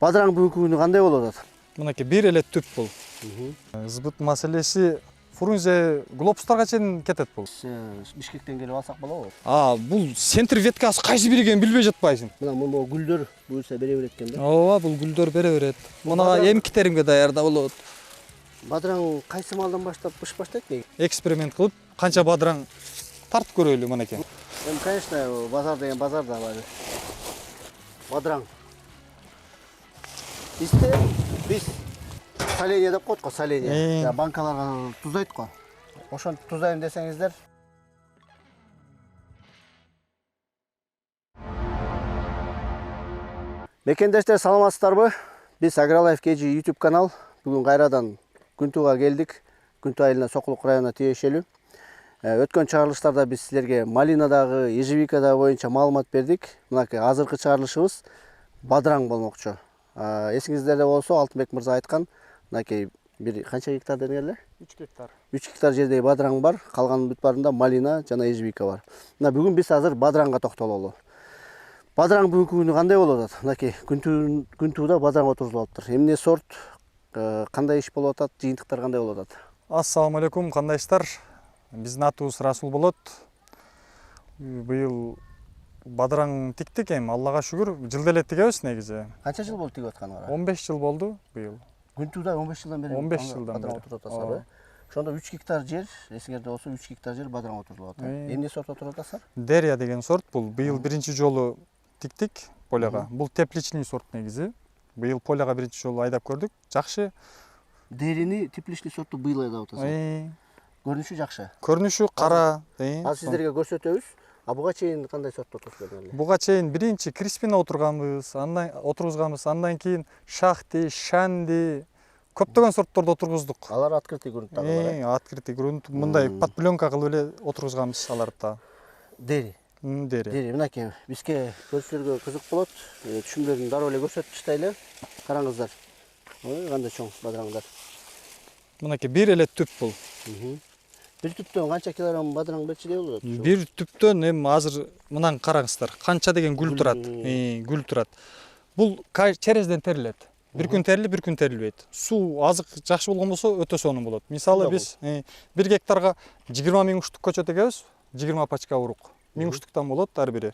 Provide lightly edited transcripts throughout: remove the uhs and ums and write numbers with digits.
Бадыраң бүгүнкү күнү кандай болуп атат? Мынакей бир эле түп бул. Сбыт маселеси Фрунзе глобустарга чейин кетет бул. Бишкектен келип алсак болобу? Бул центр веткасы кайсы бири экенин билбей жатпайсың. Мына гүлдөр буюрса бере берет экен да. Ооба, бул гүлдөр бере берет. Мына эмгиктеримге даярда болот. Бадыраң кайсы малдан баштап быш баштайт экен? Эксперимент кылып, канча бадыраң тартып көрөлү мынакей. Эми конечно, базар деген базар да бар. Бадыраң. Биз соление деп коет го, соление. Банкаларга туздайт го. Ошону туздайм десеңиздер. Мекендештер, саламатсыздарбы? Биз AgriLife KG YouTube канал. Бүгүн кайрадан Күнтууга келдик. Күнтүү айылына Сокулук районуна тиешелүү. Өткөн чыгарылыштарда биз силерге малинадагы, ежевикадагы боюнча маалымат бердик. Мынакей азыркы чыгарылышыбыз бадыраң болмокчу. Эсиңиздерде болсо, Алтынбек мырза айткан, мынакей бир канча гектар дегенлер? 3 гектар. 3 гектар жердеги бадыраң бар, калган бүт барында малина жана ежевика бар. Мына бүгүн биз азыр бадыраңга токтололу. Бадыраң бүгүнкү күнү кандай болуп атат? Мынакей Күнтууда бадыраң отурулуп атыптыр. Эмне сорт, кандай иш болуп атат, жыйынтыктар кандай болуп атат? Ассаламу алейкум, кандайсыздар? Биздин атыбыз Расул болот. Быйыл бадыраң тиктик эми, Аллага шүгүр, жылда эле тигебиз негизи. Канча жыл болду тигип атканыңарга? 15 жыл болду быйыл. Күнтууда 15 жылдан бери 15 жылдан бадыраң бери отуруп атасыздар, Ошондо 3 гектар жер, эсиңерде болсо 3 гектар жер бадыраң отурулуп атат. Эмне сорт отуруп атасыздар? Дерия деген сорт бул. Быйыл биринчи жолу тиктик поляга. Бул тепличный сорт негизи. Быйыл поляга биринчи жолу айдап көрдүк. Жакшы. Дерини тепличный сортту быйыл айдап атасыздар. Көрүнүшү жакшы. Көрүнүшү кара. Азыр сиздерге көрсөтөбүз. Буга чейин кандай сорт отурган? Буга чейин биринчи Криспина отурганбыз, андан кийин Шахти, Шанди, көптөгөн сортторду отургуздук. Алар открытый грунттагы бар. Открытый грунт, мындай под пленка кылып эле отургузганбыз аларды. Дери. Дери. Мынакей бизге көрүүчүлөргө кызык болот. Түшүмдөрүн дароо эле көрсөтүп таштайлы. Караңыздар. Ой, кандай чоң бадыраңдар. Мынакей бир эле түп бул. Бир түптөн канча килограмм бадыраң берчидей болот? Бир түптөн эми азыр мынаны караңыздар. Канча деген гүл турат. Гүл турат. Бул черезден терилет. Бир күн терилип, бир күн терилбейт. Суу азык жакшы болгон болсо өтө сонун болот. Мисалы биз 1 гектарга 20 000 уштук көчөт экебиз. 20 пачка урук. 1000 уштуктан болот ар бири.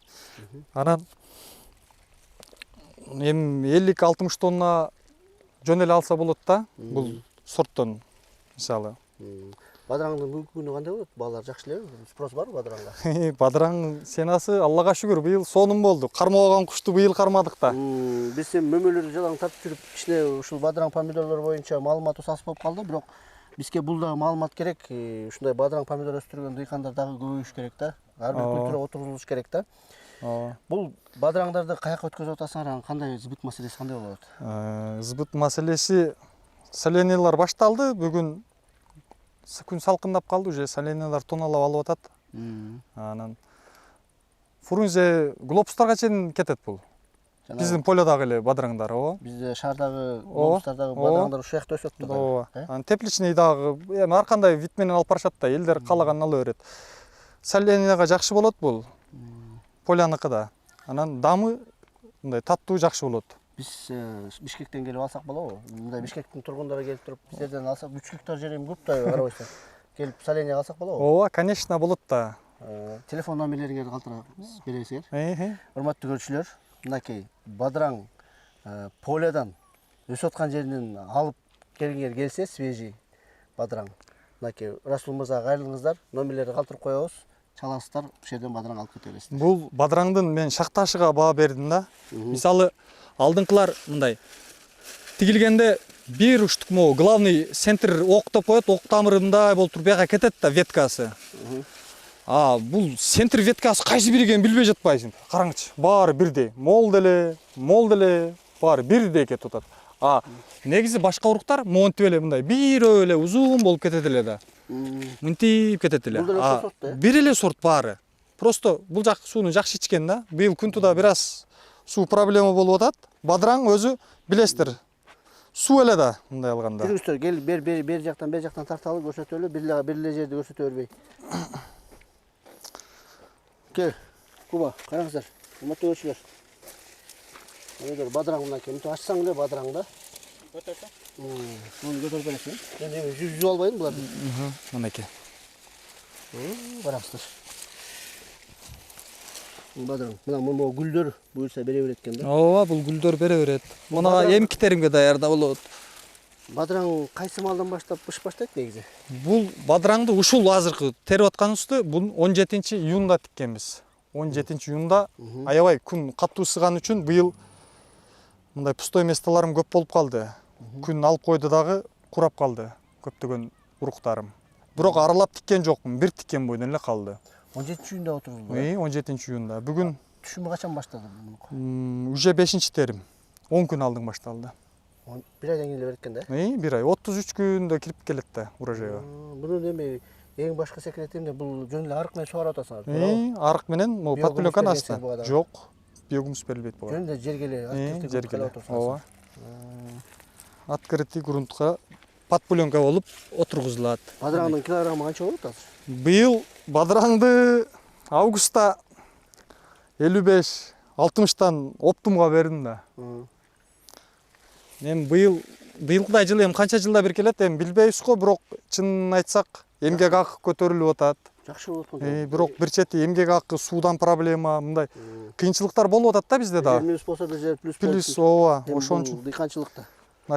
Анан эми 50-60 тонна жөн эле алса болот да. Бул сорттон мисалы. Бадыраңдын бүгүнкү күнү кандай болот? Баалар жакшы элеби? Спрос барбы бадыраңга? Бадыраң сенасы Аллага шүгүр быйыл сонун болду. Кармабаган кушту быйыл кармадык да. Биз мөмөлөрдү жалаң тартып жүрүп, кичине ушул бадыраң помидорлор боюнча маалымат сас болуп калды, бирок бизге бул дагы маалымат керек. Ушундай бадыраң помидор өстүргөн дыйкандар дагы көбөйүш керек да. Ар бир культура отурулуш керек да. Бул бадыраңдарды каяка өткөзүп атасыңар, кандай сбыт маселеси кандай болот? Сбыт маселеси солениялар башталды. Бүгүн күн салкындап калды, уже солениялар тоналап алып атат. Анан Фрунзе глобустарга чейин кетет бул. Биздин полядагы эле бадыраңдар, Бизде шаардагы глобустардагы бадыраңдар ушул жакта өсөт да. Анан тепличный дагы эми ар кандай вид менен алып барышат да, элдер каалаганын ала берет. Соленияга жакшы болот бул. Поляныкы да. Анан дамы мындай таттуу жакшы болот. Биз Бишкектен келип алсак болобу? Мындай Бишкектин тургундары келип туруп, сиздерден алсак 3 гектар жер эми көп да, карабайсың. Келип соления алсак болобу? Ооба, конечно, болот да. Телефон номерлериңерди калтырып бересиңер. Урматтуу көрүүчүлөр, мынакей бадыраң полядан өсүп аткан жеринен алып келгиңер келсе, свежий бадыраң. Мынакей Расул мырзага кайрылыңыздар, номерлерди калтырып коебуз. Чаласыздар, ушул жерден бадыраң алып кете бересиздер. Бул бадыраңдын мен шакташыга баа бердим да. Мисалы, алдыңкылар мындай тигилгенде бир уштук могу главный центр октоп коет, ок тамыры мындай болуп туруп бияка кетет да веткасы. Бул центр веткасы кайсы бири экенин билбей жатпайсың. Караңычы, баары бирдей. Мол деле, баары бирдей кетип атат. Негизи башка уруктар монтип эле мындай бирөө эле узун болуп кетет эле да. Мынтип кетет эле. Бир эле сорт баары. Просто бул жак сууну жакшы ичкен да. Быйыл Күнтууда бир аз суу проблема болуп атат. Бадыраң өзү билесиздер. Суу эле да мындай алганда. Жүрүңүздөр, кел бер жактан тарталы көрсөтөлү, бир эле жерди көрсөтө бербей. Кел, Куба, караңыздар. Урматтуу көрүүчүлөр. Эгер бадыраң мынакей мынтип ачсаң эле бадыраңда. Көтөрсөң? Муну көтөрүп бересиң. Мен эми жүзүп албайм буларды. Мынакей. Барасыздар. Бадыраң. Мына гүлдөр буюрса бере берет экен да. Ооба, бул гүлдөр бере берет. Муна эмкитеримге даярда болот. Бадыраң кайсы малдан баштап ыш баштайт негизи? Бул бадыраңды ушул азыркы терип атканыбызды бул 17-июнда тиккенбиз. 17-июнда аябай күн катуу ысыган үчүн быйыл мындай пустой местолорум көп болуп калды. Күн алып койду дагы курап калды көптөгөн уруктарым. Бирок аралап тиккен жокмун, бир тиккен бойдон эле калды. 17-июнда отурулду. 17-июнда. Бүгүн Түшүмү качан баштады? уже 5-терим. 10 күн алдың башталды. Bir aydan келе берет экен да? Bir ay. 33 күндө кирип келет да урожайга. Муну эми эң башкы секретимде бул жөн эле арык менен сугарып атасыңар, туурабы? Арык менен могу подпиленканын астынан. Жок, биогумус берилбейт буга. Жөн эле жерге эле открытый грунтка отурсаңар. Ооба. Открытый грунтка подпиленка болуп отургузулат. Бадыраңдын килограммы канча болот азыр? Быйыл бадыраңды августта 55-60тан оптумга бердим да. Эми быйылкыдай жылы эми канча жылда бир келет эми билбейбиз го, бирок чынын айтсак эмгек акы көтөрүлүп атат. Жакшы болот го. Бирок бир чети эмгек акы, суудан проблема, мындай кыйынчылыктар болуп атат да бизде да. Минус болсо да жер плюс болот. Плюс ооба, ошон үчүн дыйканчылыкта.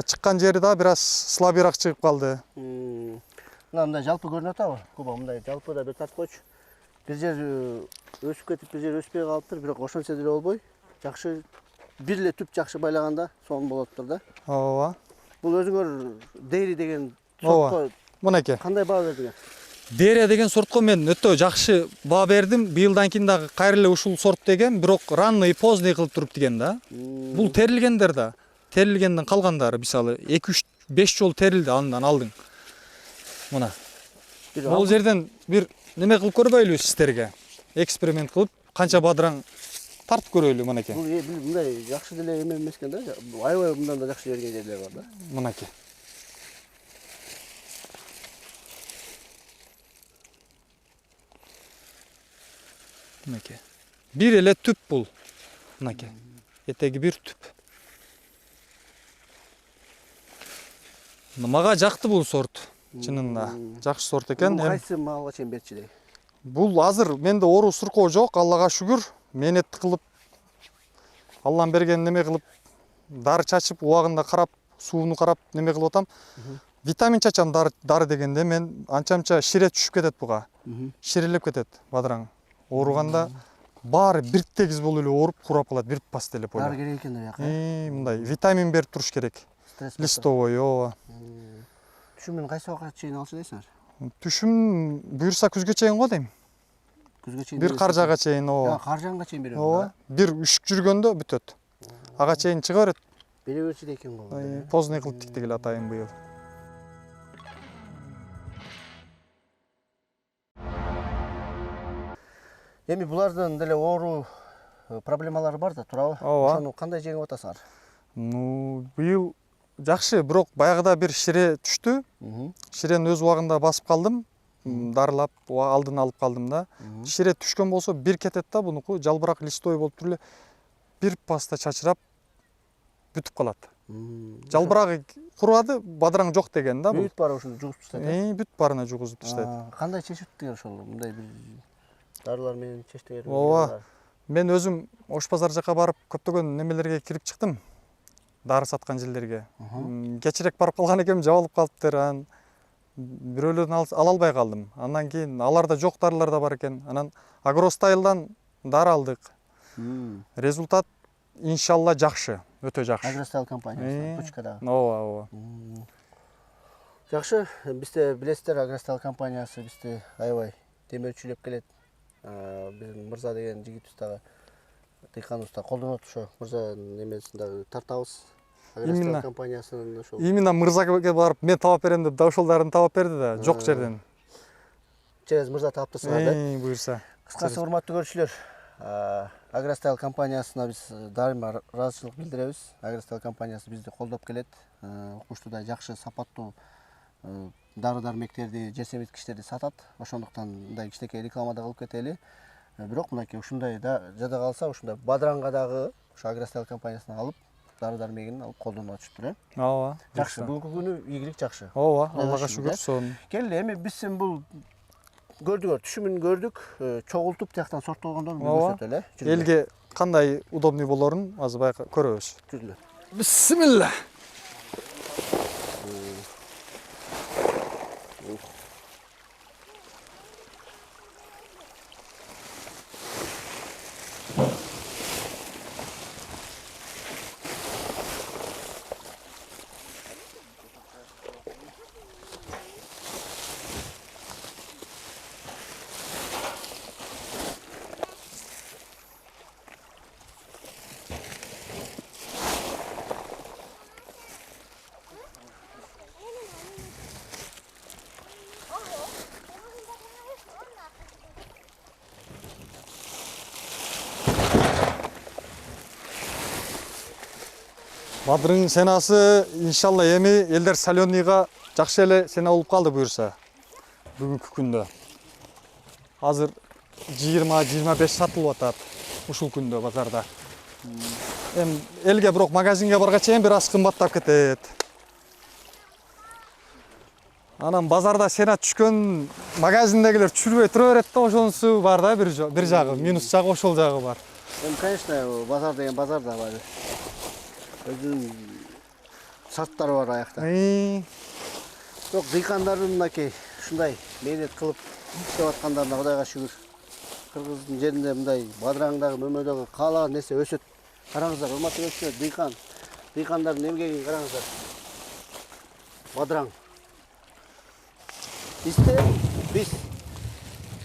Чыккан жери да бир аз слабыйраак чыгып калды. Мындай жалпы көрүнүп атабы? Куба мындай жалпы да бир тартып койчу. Бир жер өсүп кетип, бир жер өспөй калыптыр, бирок ошончо деле болбой. Жакшы бир эле түп жакшы байлаганда сонун болуптур да. Ооба. Бул өзүңөр дейри деген сортко мынакей. Кандай баа бердиңер? Дерия деген сортко мен өтө жакшы баа бердим. Быйылдан кийин дагы кайра эле ушул сорт деген, бирок ранный, поздний кылып туруп деген да. Бул терилгендер да. Терилгенден калгандары, мисалы 2-3-5 жолу терилди андан алдың. Мына. Бул жерден бир неме кылып көрбөйлүбү сиздерге? Эксперимент кылып, канча бадыраң тартып көрөйлү мынакей. Бул мындай жакшы деле эме эмес экен да. Аябай мындан да жакшы берген жерлер бар да. Мынакей. Мынакей. Бир эле түп бул. Мынакей. Этеги бир түп. Мага жакты бул сорт. Чынында жакшы сорт экен. Кайсы малга чейин берчү? Бул азыр менде оору суркоо жок, Аллага шүгүр. Менет кылып, Аллам берген неме кылып, дары чачып, убагында карап, сууну карап неме кылып атам. Витамин чачам дары дегенде мен анча-мынча шире түшүп кетет буга. Ширелеп кетет бадыраң. Ооруганда баары бир тегиз болуп эле ооруп, курап калат, бир пастелеп эле. Дары керек экен да яка. Мындай витамин берип туруш керек. Листовой, ооба. Түшүмүн кайсы убакытка чейин алчу дейсиңер? Түшүм буюрса күзгө чейин го дейм. Күзгө чейин. Бир каржага чейин, ооба. Каржанга чейин берем. Ооба. Бир үшүк жүргөндө бүтөт. Ага чейин чыга берет. Бере берчү экен го. Поздний кылып тиктик эле атайын быйыл. Эми булардын деле оору проблемалары бар да, туурабы? Ооба. Ошону кандай жеңип атасыңар? Быйыл жакшы, бирок баягыда бир шире түштү. Ширени өз убагында басып калдым. Дарылап, алдын алып калдым да. Шире түшкөн болсо бир кетет да, бунуку жалбырак листой болуп туруп эле бир паста чачырап бүтүп калат. Жалбырагы курады, бадыраң жок деген да бул. Бүт баары ушуну жугузуп таштайт. Бүт баарына жугузуп таштайт. Кандай чечиптиңер ошол? Мындай бир дарылар менен чечтиңер? Ооба. Мен өзүм Ош базар жака барып көптөгөн немелерге кирип чыктым. Дары саткан жерлерге. Кечирээк барып калган экенмин, жабылып калыптыр. Анан бирөөлөрдөн ала албай калдым. Андан кийин аларда жок дарылар да бар экен. Анан Агростайлдан дары алдык. Результат иншалла жакшы, өтө жакшы. Агростайл компаниясы, Пучкада. Ооба. Жакшы, бизде билесиздер, Агростайл компаниясы бизди аябай демөөрчүлөп келет. Биздин Мырза деген жигитибиз дагы дыйканыбыз да колдонот ошо. Мырза немесин дагы тартабыз. Агростайл компаниясынын ошол. Именно Мырзага барып мен таап берем деп да ошолдарын таап берди да, жок жерден. Через Мырза таап турсуңар да? Буюрса. Кыскасы, урматтуу көрүүчүлөр, Агростайл компаниясына биз дайыма ыраазычылык билдиребиз. Агростайл компаниясы бизди колдоп келет. Укмуштуудай жакшы, сапаттуу дары-дармектерди, жер семирткичтерди сатат. Ошондуктан мындай кичинекей реклама да кылып кетели. Бирок мынакей ушундай да жада калса, ушундай бадыраңга дагы Ошо Агростайл компаниясынан алып, дары-дармегин алып колдонуп атышыптыр, э? Ооба. Жакшы, бүгүнкү күнү ийгилик жакшы. Ооба, Аллага шүгүр, сонун. Келди, эми биз сен бул көрдүк, түшүмүн көрдүк, чогултуп тияктан сорттолгондон көрсөтөлү, э? Элге кандай удобный болорун азыр байка көрөбүз. Жүрүлө. Бисмилла. Бадырың сенасы иншалла эми элдер соленыйга жакшы эле сена болуп калды буюрса. Бүгүнкү күндө. Азыр 20-25 сатылып атат ушул күндө базарда. Эми элге бирок магазинге баргача эми бир аз кымбаттап кетет. Анан базарда сена түшкөн магазиндегилер чүрбөй тура берет да, ошонусу бар да, бир жагы, минус жагы ошол жагы бар. Эми, конечно, базар деген базар да бар. Өзүнүн шарттары бар аякта. Бирок дыйкандардын мынакей ушундай мээнет кылып иштеп аткандарына Кудайга шүгүр. Кыргыздын жеринде мындай бадыраңдагы, мөмөдөгү каалаган нерсе өсөт. Караңыздар, урматтуу көрүүчүлөр, дыйкандардын эмгегин караңыздар. Бадыраң. Биз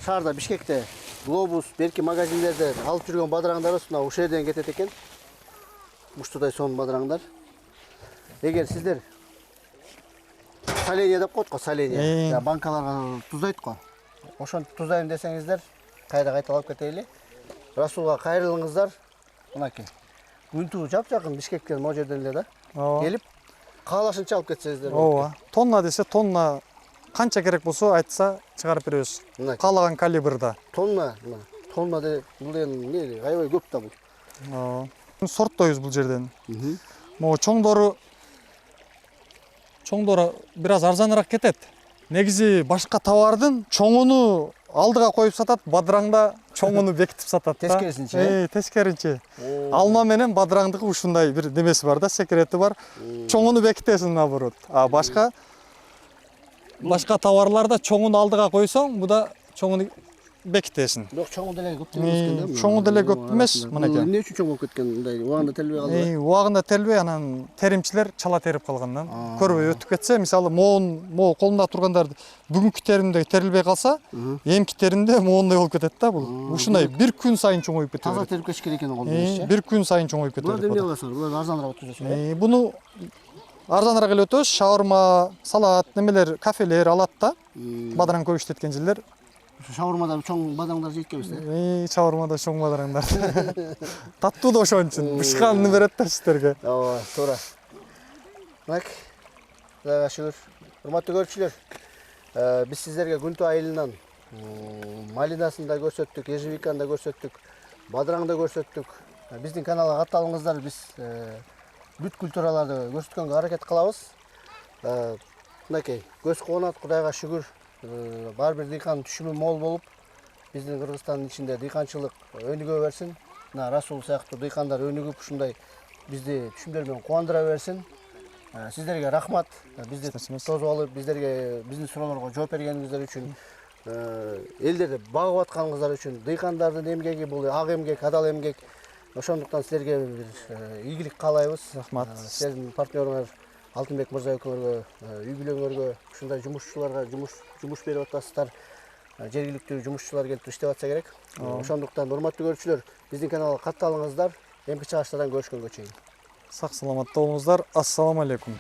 шаарда, Бишкекте, Глобус, берки магазиндерде алып жүргөн бадыраңдар ушул жерден кетет экен. Муштудай сонун бадыраңдар. Эгер сиздер соление деп коет го, соление. Банкаларга туздайт го. Ошентип туздайм десеңиздер, кайра кайталап кетели. Расулга кайрылыңыздар. Мынакей. Күнтүү жап-жакын Бишкектен могу жерден эле да. Келип, каалашынча алып кетсеңиздер. Ооба. Тонна десе, тонна канча керек болсо айтса чыгарып беребиз. Каалаган калибрда. Тонна де бул эми аябай көп да бул. Ооба. Сорттойбуз бул жерден. Могу чоңдору бир аз арзаныраак кетет. Негизи башка товардын чоңуну алдыга коюп сатат, бадыраңда чоңуну бекитип сатат да. Тескерисинче. Тескеринче. Алма менен бадыраңдыкы ушундай бир немеси бар да, секрети бар. Чоңуну бекитесиң наоборот. А башка товарларда чоңуну алдыга койсоң, буда чоңуну бекитесиң. Бирок чоңу деле көп эмес да. Чоңу деле көп эмес, мынакей. Эмне үчүн чоң болуп кеткен? Мындай убагында телбей калды. Убагында телбей, анан теримчилер чала терип калгандан көрбөй өтүп кетсе, мисалы могу колунда тургандарды бүгүнкү теримде терилбей калса, эмки теримде могундай болуп кетет да бул. Ушундай бир күн сайын чоңоюп кетет. Таза терип кетиш керек экен колдон. Бир күн сайын чоңоюп кетет. Буларды эмне кыласыңар? Буларды арзаныраак өткөзөсүңөр. Буну арзаныраак эле өтөбүз. Шаурма, салат, немелер, кафелер алат да. Бадыраң көп иштеткен жерлер. Шаурмада чоң бадыраңдар жейт экенбиз. Шаурмада чоң бадыраңдар. Таттуу да ошон үчүн. Бышканын берет да сиздерге. Ооба, туура. Мак. Кудайга шүгүр. Урматтуу көрүүчүлөр, биз сиздерге Күнтүү айылынан малинасын да көрсөттүк, ежевиканы да көрсөттүк, бадыраңды да көрсөттүк. Биздин каналга катталыңыздар, биз бүт культураларды көрсөткөнгө аракет кылабыз. Мынакей, көз куунат, Кудайга шүгүр. Бар бир дыйкан түшүмү мол болуп, биздин Кыргызстандын ичинде дыйканчылык өнүгө берсин. Мына Расул сыяктуу дыйкандар өнүгүп ушундай бизди түшүмдөр менен кубандыра берсин. Сиздерге рахмат. Бизди тосуп алып, биздин суроолорго жооп бергениңиздер үчүн, элдерди багып атканыңыздар үчүн, дыйкандардын эмгеги бул ак эмгек, адал эмгек. Ошондуктан силерге бир ийгилик каалайбыз. Рахмат. Сиздердин партнеруңар Алтынбек мырза экөөңөргө, үй бүлөңөргө, ушундай жумушчуларга жумуш берип атасыздар. Жергиликтүү жумушчулар келип иштеп атса керек. Ошондуктан урматтуу көрүүчүлөр, биздин каналга катталыңыздар. Эмки чыгыштардан көрүшкөнгө чейин. Сак саламатта болуңуздар. Ассаламу алейкум.